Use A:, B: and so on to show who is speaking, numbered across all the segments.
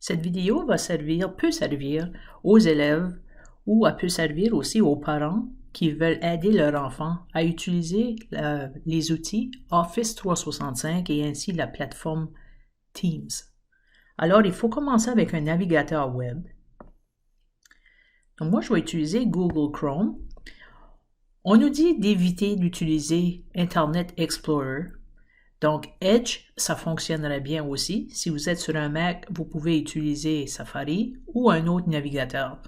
A: Cette vidéo peut servir aux élèves ou elle peut servir aussi aux parents qui veulent aider leur enfant à utiliser les outils Office 365 et ainsi la plateforme Teams. Alors, il faut commencer avec un navigateur web. Donc, moi, je vais utiliser Google Chrome. On nous dit d'éviter d'utiliser Internet Explorer. Donc, Edge, ça fonctionnerait bien aussi. Si vous êtes sur un Mac, vous pouvez utiliser Safari ou un autre navigateur.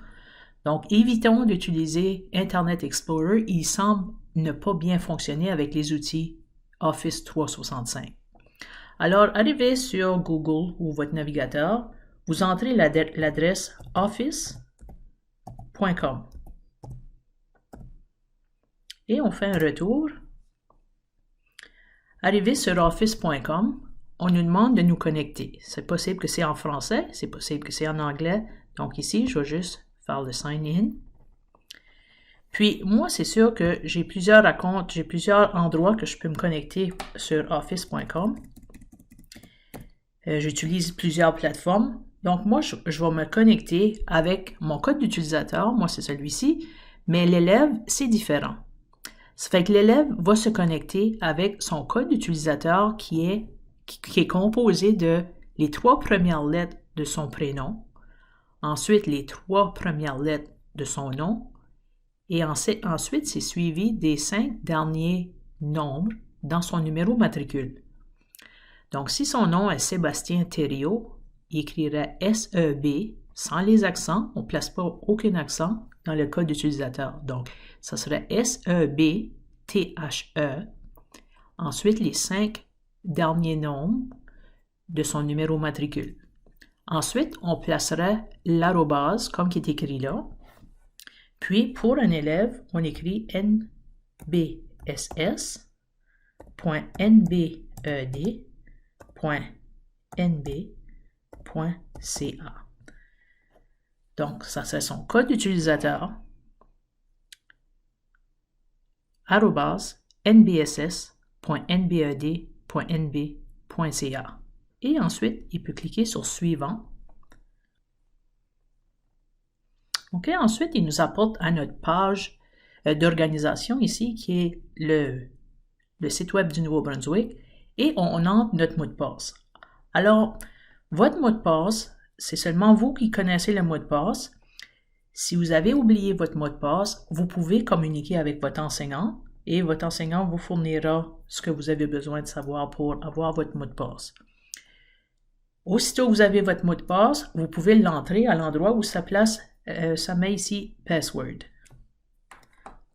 A: Donc, évitons d'utiliser Internet Explorer. Il semble ne pas bien fonctionner avec les outils Office 365. Alors, arrivez sur Google ou votre navigateur, vous entrez l'adresse office.com et on fait un retour. Arrivé sur office.com, on nous demande de nous connecter. C'est possible que c'est en français, c'est possible que c'est en anglais. Donc ici, je vais juste faire le sign in. Puis moi, c'est sûr que j'ai plusieurs comptes, j'ai plusieurs endroits que je peux me connecter sur office.com. J'utilise plusieurs plateformes. Donc moi, je vais me connecter avec mon code d'utilisateur. Moi, c'est celui-ci. Mais l'élève, c'est différent. Ça fait que l'élève va se connecter avec son code d'utilisateur qui est composé de les 3 premières lettres de son prénom, ensuite les 3 premières lettres de son nom, et ensuite c'est suivi des 5 derniers nombres dans son numéro matricule. Donc si son nom est Sébastien Thériault, il écrirait SEB sans les accents, on ne place pas aucun accent dans le code d'utilisateur. Donc, ça serait SEBTHE. Ensuite, les 5 derniers nombres de son numéro matricule. Ensuite, on placerait l'arrobase, comme qui est écrit là. Puis, pour un élève, on écrit nbss.nbed.nb.ca. Donc, ça c'est son code d'utilisateur, @nbss.nbed.nb.ca. Et ensuite, il peut cliquer sur Suivant. OK, ensuite, il nous apporte à notre page d'organisation ici, qui est le site web du Nouveau-Brunswick, et on entre notre mot de passe. Alors, votre mot de passe, c'est seulement vous qui connaissez le mot de passe. Si vous avez oublié votre mot de passe, vous pouvez communiquer avec votre enseignant et votre enseignant vous fournira ce que vous avez besoin de savoir pour avoir votre mot de passe. Aussitôt que vous avez votre mot de passe, vous pouvez l'entrer à l'endroit où ça met ici « Password ».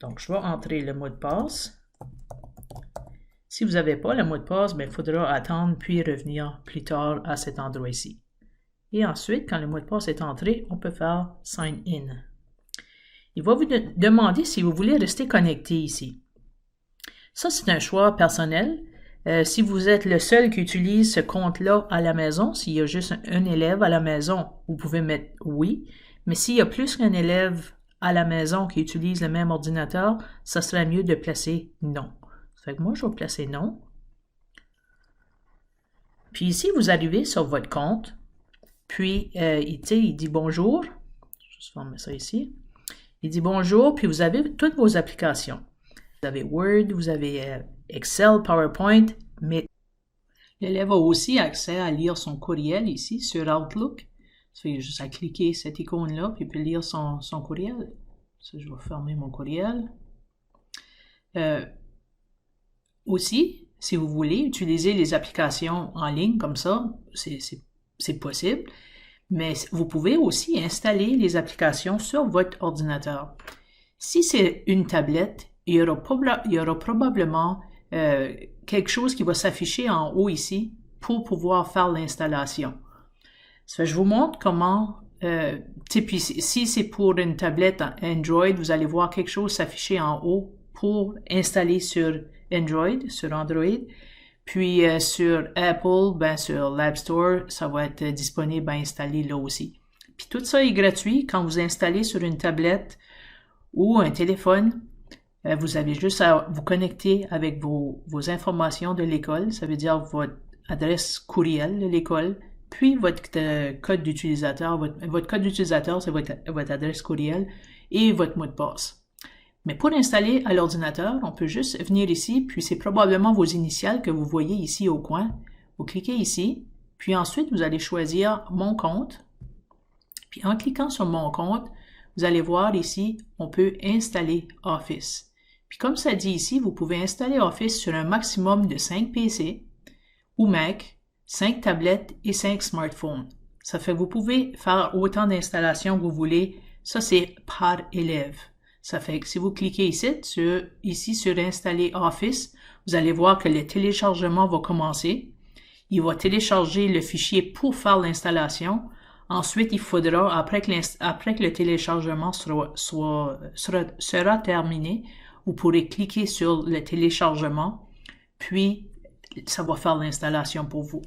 A: Donc, je vais entrer le mot de passe. Si vous n'avez pas le mot de passe, il faudra attendre puis revenir plus tard à cet endroit ici. Et ensuite, quand le mot de passe est entré, on peut faire « Sign in ». Il va vous demander si vous voulez rester connecté ici. Ça, c'est un choix personnel. Si vous êtes le seul qui utilise ce compte-là à la maison, s'il y a juste un élève à la maison, vous pouvez mettre « Oui ». Mais s'il y a plus qu'un élève à la maison qui utilise le même ordinateur, ça serait mieux de placer « Non ». Ça fait que moi, je vais placer « Non ». Puis ici, vous arrivez sur votre compte. Puis, il dit bonjour. Je vais juste fermer ça ici. Il dit bonjour, puis vous avez toutes vos applications. Vous avez Word, vous avez Excel, PowerPoint, mais l'élève a aussi accès à lire son courriel ici sur Outlook. Il fait juste à cliquer cette icône-là, puis il peut lire son courriel. Ça, je vais fermer mon courriel. Aussi, si vous voulez utiliser les applications en ligne comme ça, c'est possible. Mais vous pouvez aussi installer les applications sur votre ordinateur. Si c'est une tablette, il y aura probablement quelque chose qui va s'afficher en haut ici pour pouvoir faire l'installation. Je vous montre comment, puis si c'est pour une tablette Android, vous allez voir quelque chose s'afficher en haut pour installer sur Android. Puis sur Apple, sur l'App Store, ça va être disponible à installer là aussi. Puis tout ça est gratuit quand vous installez sur une tablette ou un téléphone. Vous avez juste à vous connecter avec vos informations de l'école. Ça veut dire votre adresse courriel de l'école, puis votre code d'utilisateur. Votre code d'utilisateur, c'est votre adresse courriel et votre mot de passe. Mais pour l'installer à l'ordinateur, on peut juste venir ici, puis c'est probablement vos initiales que vous voyez ici au coin. Vous cliquez ici, puis ensuite vous allez choisir Mon compte. Puis en cliquant sur Mon compte, vous allez voir ici, on peut installer Office. Puis comme ça dit ici, vous pouvez installer Office sur un maximum de 5 PC ou Mac, 5 tablettes et 5 smartphones. Ça fait que vous pouvez faire autant d'installations que vous voulez. Ça, c'est par élève. Ça fait que si vous cliquez ici sur Installer Office, vous allez voir que le téléchargement va commencer. Il va télécharger le fichier pour faire l'installation. Ensuite, il faudra, après que le téléchargement sera terminé, vous pourrez cliquer sur le téléchargement, puis ça va faire l'installation pour vous.